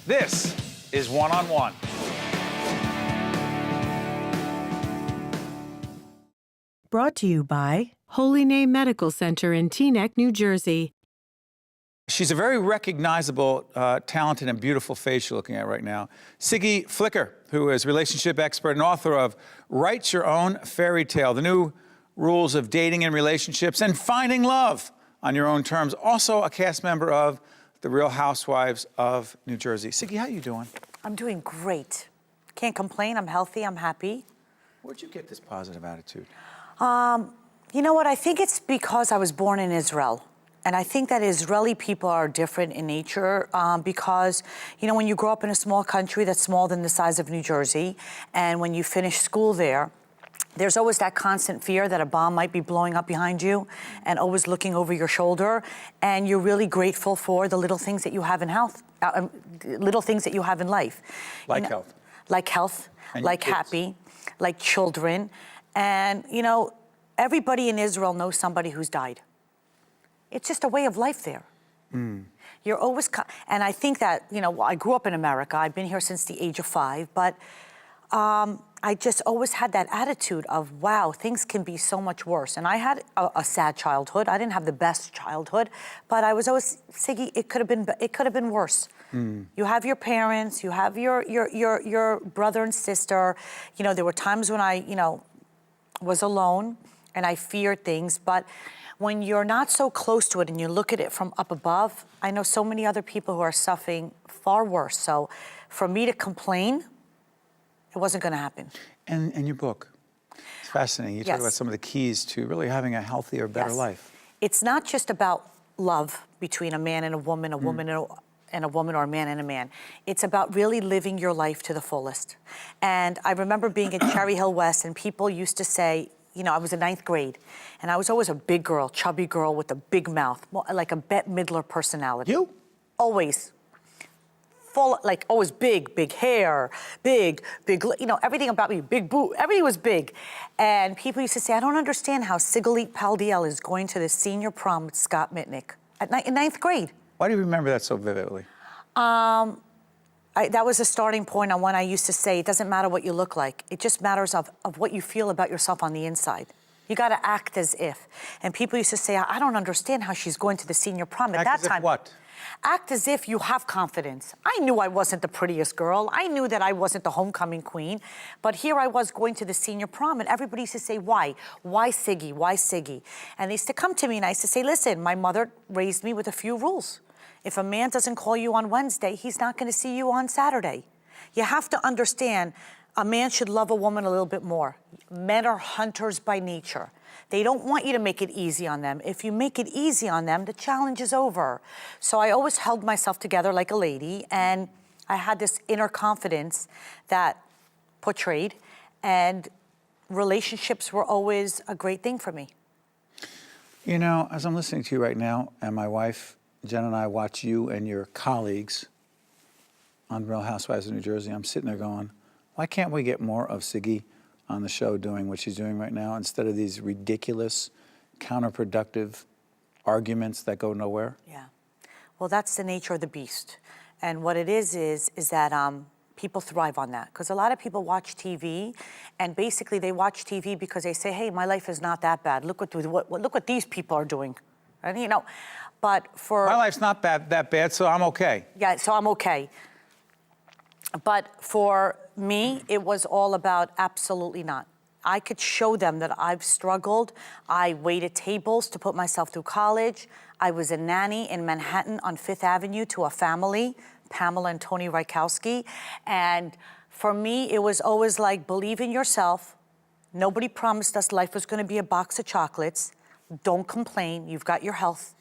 This is One on One. Brought to you by Holy Name Medical Center in Teaneck, New Jersey. She's a very recognizable, talented, and beautiful face you're looking at right now. Siggy Flicker, who is relationship expert and author of Write Your Own Fairytale, the new rules of dating and relationships and finding love on your own terms. Also a cast member of The Real Housewives of New Jersey. Siggy, how you doing? I'm doing great. Can't complain. I'm healthy. I'm happy. Where'd you get this positive attitude? You know what? I think it's because I was born in Israel. And I think that Israeli people are different in nature because, you know, when you grow up in a small country that's smaller than the size of New Jersey, and when you finish school there, there's always that constant fear that a bomb might be blowing up behind you and always looking over your shoulder. And you're really grateful for the little things that you have in health, little things that you have in life. Like you know, health. Like health, And like kids. happy, like children. And, you know, everybody in Israel knows somebody who's died. It's just a way of life there. You're always, and I think that, you know, I grew up in America. I've been here since the age of 5, but I just always had that attitude of, wow, things can be so much worse. And I had a sad childhood. I didn't have the best childhood, but I was always, Siggy, it could have been worse. You have your parents, you have your brother and sister. You know, there were times when I, you know, was alone and I feared things, but when you're not so close to it and you look at it from up above, I know so many other people who are suffering far worse. So for me to complain, it wasn't going to happen. And your book, it's fascinating. You talk about some of the keys to really having a healthier, better life. It's not just about love between a man and a woman, a woman and a woman, or a man and a man. It's about really living your life to the fullest. And I remember being at Cherry Hill West, and people used to say, you know, I was in 9th grade, and I was always a big girl, chubby girl with a big mouth, like a Bette Midler personality. You? Always. Full, like always big hair, big, you know, everything about me, big boot, everything was big. And people used to say, I don't understand how Siggy Flicker is going to the senior prom with Scott Mitnick in 9th grade. Why do you remember that so vividly? That was a starting point on when I used to say, it doesn't matter what you look like. It just matters of what you feel about yourself on the inside. You got to act as if. And people used to say, I don't understand how she's going to the senior prom. At that time, what? Act as if you have confidence. I knew I wasn't the prettiest girl. I knew that I wasn't the homecoming queen. But here I was going to the senior prom, and everybody used to say, why? Why Siggy? Why Siggy? And they used to come to me, and I used to say, listen, my mother raised me with a few rules. If a man doesn't call you on Wednesday, he's not going to see you on Saturday. You have to understand, a man should love a woman a little bit more. Men are hunters by nature. They don't want you to make it easy on them. If you make it easy on them, the challenge is over. So I always held myself together like a lady, and I had this inner confidence that portrayed, and relationships were always a great thing for me. You know, as I'm listening to you right now, and my wife, Jen, and I watch you and your colleagues on Real Housewives of New Jersey, I'm sitting there going, why can't we get more of Siggy on the show doing what she's doing right now instead of these ridiculous, counterproductive arguments that go nowhere? Yeah. Well, that's the nature of the beast. And what it is that people thrive on that. Because a lot of people watch TV, and basically they watch TV because they say, hey, my life is not that bad. Look what these people are doing. And, you know, but for... My life's not that bad, so I'm okay. Yeah, so I'm okay. But for me, it was all about absolutely not. I could show them that I've struggled. I waited tables to put myself through college. I was a nanny in Manhattan on 5th Avenue to a family, Pamela and Tony Rykowski. And for me, it was always like, believe in yourself. Nobody promised us life was going to be a box of chocolates. Don't complain. You've got your health.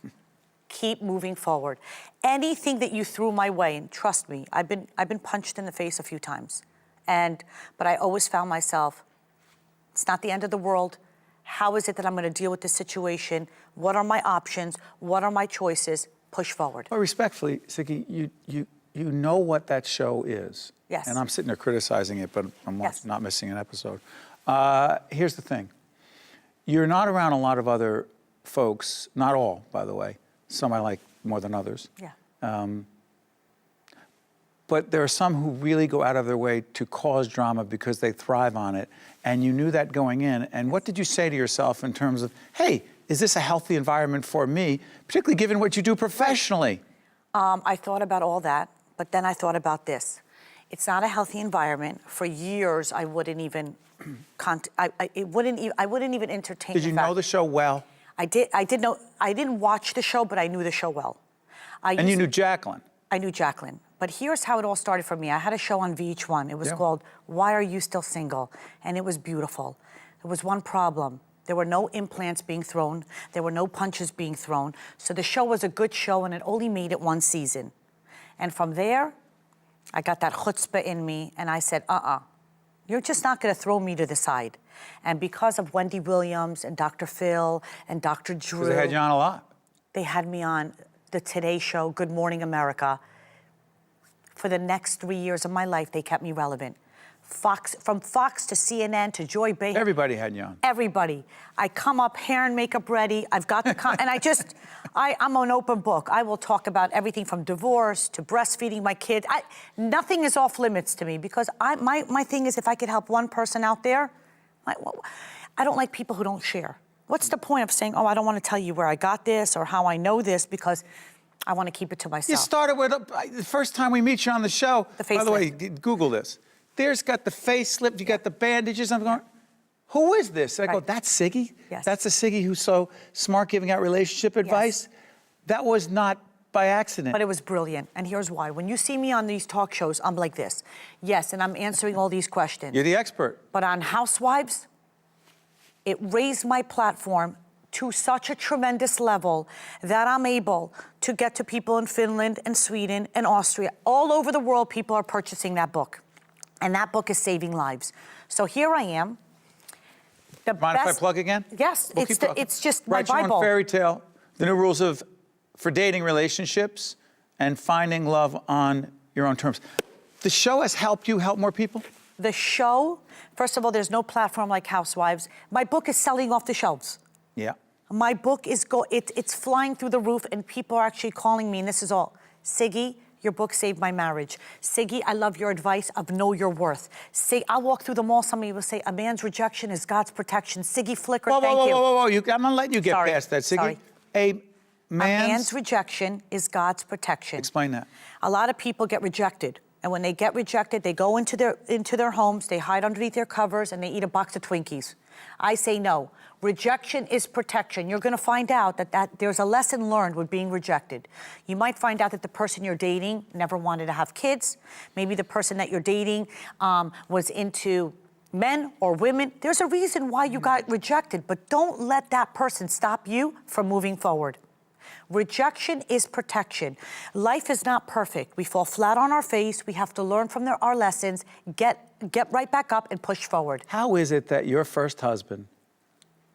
Keep moving forward. Anything that you threw my way, and trust me, I've been punched in the face a few times, but I always found myself, it's not the end of the world. How is it that I'm going to deal with this situation? What are my options? What are my choices? Push forward. Well, respectfully, Siggy, you know what that show is. Yes. And I'm sitting there criticizing it, but I'm not missing an episode. Here's the thing. You're not around a lot of other folks, not all, by the way. Some I like more than others. Yeah. but there are some who really go out of their way to cause drama because they thrive on it. And you knew that going in. And what did you say to yourself in terms of, hey, is this a healthy environment for me, particularly given what you do professionally? I thought about all that, but then I thought about this. It's not a healthy environment. For years, I wouldn't even, I wouldn't even entertain. Did you know the show well? I did know. I didn't watch the show, but I knew the show well. And you knew Jacqueline. I knew Jacqueline. But here's how it all started for me. I had a show on VH1. It was called Why Are You Still Single? And it was beautiful. There was one problem. There were no implants being thrown. There were no punches being thrown. So the show was a good show, and it only made it one season. And from there, I got that chutzpah in me, and I said, you're just not going to throw me to the side. And because of Wendy Williams and Dr. Phil and Dr. Drew. Because they had you on a lot. They had me on the Today Show, Good Morning America. For the next 3 years of my life, they kept me relevant. From Fox to CNN to Joy Behar. Everybody had you on. Everybody. I come up, hair and makeup ready. I've got the and I'm an open book. I will talk about everything from divorce to breastfeeding my kids. Nothing is off limits to me because my thing is if I could help one person out there, I don't like people who don't share. What's the point of saying, I don't want to tell you where I got this or how I know this because I want to keep it to myself. You started with, the first time we meet you on the show, The by the way, Google this. There's got the facelift, you got the bandages. I'm going, who is this? And I go, that's Siggy? Yes. That's the Siggy who's so smart giving out relationship advice? Yes. That was not by accident. But it was brilliant. And here's why. When you see me on these talk shows, I'm like this. Yes, and I'm answering all these questions. You're the expert. But on Housewives, it raised my platform to such a tremendous level that I'm able to get to people in Finland and Sweden and Austria. All over the world, people are purchasing that book. And that book is saving lives. So here I am. Mind if I plug again? Yes, it's just my Write Your Own Bible. Fairytale, the new rules for dating relationships and finding love on your own terms. The show has helped you help more people? The show, first of all, there's no platform like Housewives. My book is selling off the shelves. Yeah. My book is it's flying through the roof, and people are actually calling me, and this is all. Siggy, your book saved my marriage. Siggy, I love your advice of know your worth. I'll walk through the mall, somebody will say, a man's rejection is God's protection. Siggy Flicker, thank you. Whoa. I'm not letting you get past that, Siggy. Sorry. A man's rejection is God's protection. Explain that. A lot of people get rejected. And when they get rejected, they go into their homes, they hide underneath their covers, and they eat a box of Twinkies. I say no. Rejection is protection. You're going to find out that there's a lesson learned with being rejected. You might find out that the person you're dating never wanted to have kids. Maybe the person that you're dating was into men or women. There's a reason why you got rejected, but don't let that person stop you from moving forward. Rejection is protection. Life is not perfect. We fall flat on our face. We have to learn from our lessons, get right back up and push forward. How is it that your first husband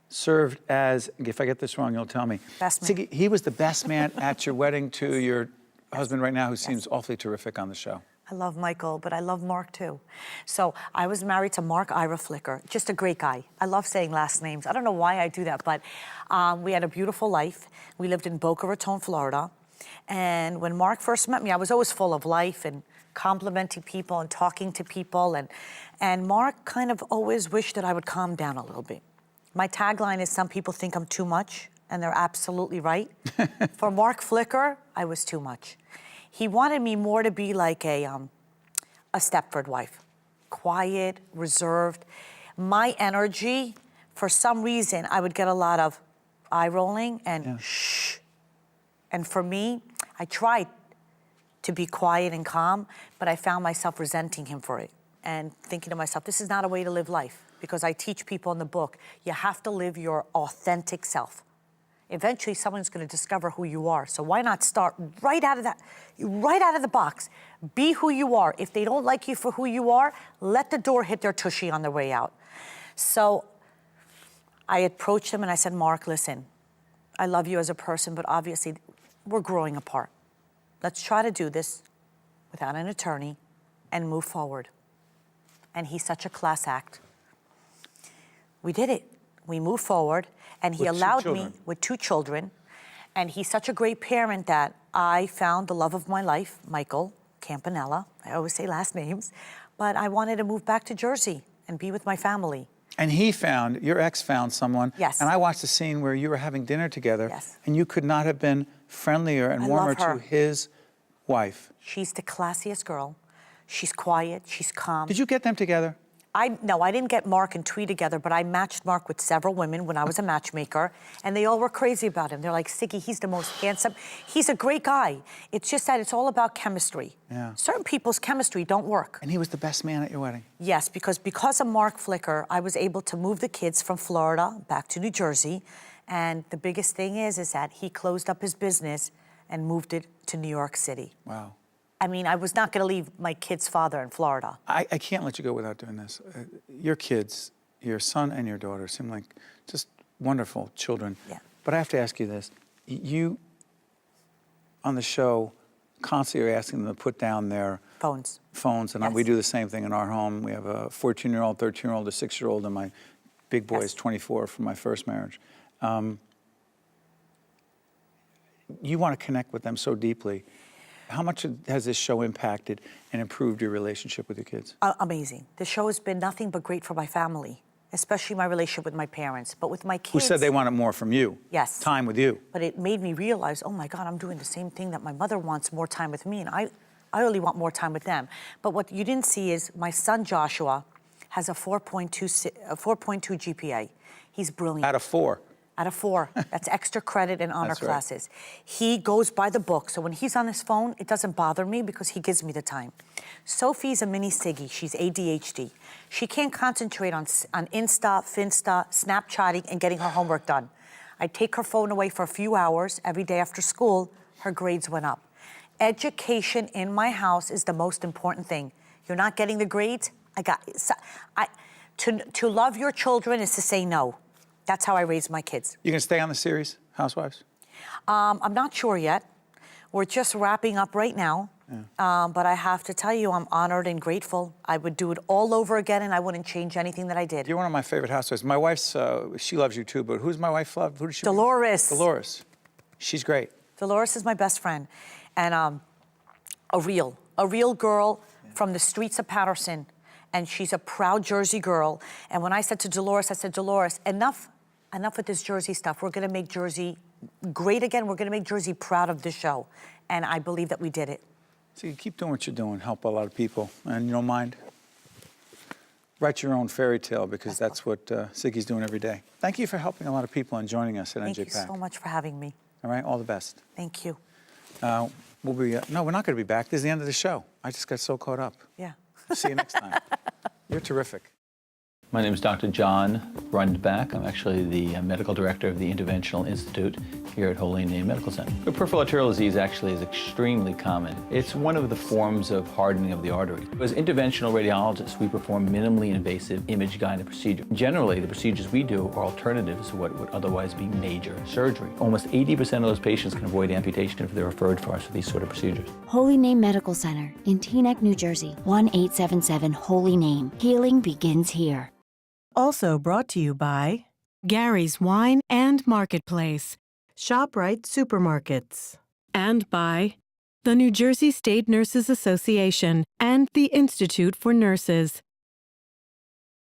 served as, if I get this wrong, you'll tell me. Best man. Siggy, he was the best man at your wedding to your husband right now, who seems awfully terrific on the show. I love Michael, but I love Mark too. So I was married to Mark Flicker, just a great guy. I love saying last names. I don't know why I do that, but we had a beautiful life. We lived in Boca Raton, Florida. And when Mark first met me, I was always full of life and complimenting people and talking to people. And Mark kind of always wished that I would calm down a little bit. My tagline is, some people think I'm too much, and they're absolutely right. For Mark Flicker, I was too much. He wanted me more to be like a Stepford wife, quiet, reserved. My energy, for some reason, I would get a lot of eye rolling and shh. And for me, I tried to be quiet and calm, but I found myself resenting him for it and thinking to myself, this is not a way to live life, because I teach people in the book, you have to live your authentic self. Eventually, someone's going to discover who you are. So why not start right out of the box? Be who you are. If they don't like you for who you are, let the door hit their tushy on their way out. So I approached him and I said, Mark, listen, I love you as a person, but obviously we're growing apart. Let's try to do this without an attorney and move forward. And he's such a class act. We did it. We moved forward, and he allowed me with 2 children. And he's such a great parent that I found the love of my life, Michael, Campanella. I always say last names. But I wanted to move back to Jersey and be with my family. And your ex found someone. Yes. And I watched a scene where you were having dinner together. Yes. And you could not have been friendlier and I warmer love her. to his wife. She's the classiest girl. She's quiet, she's calm. Did you get them together? No, I didn't get Mark and Twee together, but I matched Mark with several women when I was a matchmaker, and they all were crazy about him. They're like, Siggy, he's the most handsome. He's a great guy. It's just that it's all about chemistry. Yeah. Certain people's chemistry don't work. And he was the best man at your wedding. Yes, because of Mark Flicker, I was able to move the kids from Florida back to New Jersey, and the biggest thing is that he closed up his business and moved it to New York City. Wow. I mean, I was not going to leave my kid's father in Florida. I can't let you go without doing this. Your kids, your son and your daughter, seem like just wonderful children. Yeah. But I have to ask you this. You, on the show, constantly are asking them to put down their Phones. and Yes. we do the same thing in our home. We have a 14-year-old, 13-year-old, a 6-year-old, and my big boy is 24 from my first marriage. You want to connect with them so deeply. How much has this show impacted and improved your relationship with your kids? Amazing. The show has been nothing but great for my family, especially my relationship with my parents. But with my kids... Who said they wanted more from you? Yes. Time with you. But it made me realize, oh my God, I'm doing the same thing that my mother wants, more time with me, and I only want more time with them. But what you didn't see is my son Joshua has a 4.2 GPA. He's brilliant. Out of 4. Out of 4. That's extra credit and honor That's right. classes. He goes by the book, so when he's on his phone, it doesn't bother me because he gives me the time. Sophie's a mini Siggy. She's ADHD. She can't concentrate on Insta, Finsta, Snapchatting, and getting her homework done. I take her phone away for a few hours every day after school. Her grades went up. Education in my house is the most important thing. You're not getting the grades? To love your children is to say no. That's how I raise my kids. You gonna stay on the series, Housewives? I'm not sure yet. We're just wrapping up right now. Yeah. But I have to tell you, I'm honored and grateful. I would do it all over again, and I wouldn't change anything that I did. You're one of my favorite housewives. My wife's, she loves you too, but who's my wife love? Who does she? Dolores. Dolores. She's great. Dolores is my best friend. And a real girl from the streets of Patterson. And she's a proud Jersey girl. And when I said to Dolores, I said, Dolores, enough with this Jersey stuff. We're gonna make Jersey great again. We're gonna make Jersey proud of this show. And I believe that we did it. So you keep doing what you're doing, help a lot of people. And you don't mind? Write your own fairy tale, because that's what Siggy's doing every day. Thank you for helping a lot of people and joining us at NJ Thank you Pack. so much for having me. All right, all the best. Thank you. We'll be, no, we're not gonna be back. This is the end of the show. I just got so caught up. Yeah. See you next time. You're terrific. My name is Dr. John Rundback. I'm actually the medical director of the Interventional Institute here at Holy Name Medical Center. Peripheral arterial disease actually is extremely common. It's one of the forms of hardening of the artery. As interventional radiologists, we perform minimally invasive image-guided procedure. Generally, the procedures we do are alternatives to what would otherwise be major surgery. Almost 80% of those patients can avoid amputation if they're referred for us for these sort of procedures. Holy Name Medical Center in Teaneck, New Jersey. 1-877 Holy Name. Healing begins here. Also brought to you by Gary's Wine and Marketplace, ShopRite Supermarkets, and by the New Jersey State Nurses Association and the Institute for Nurses.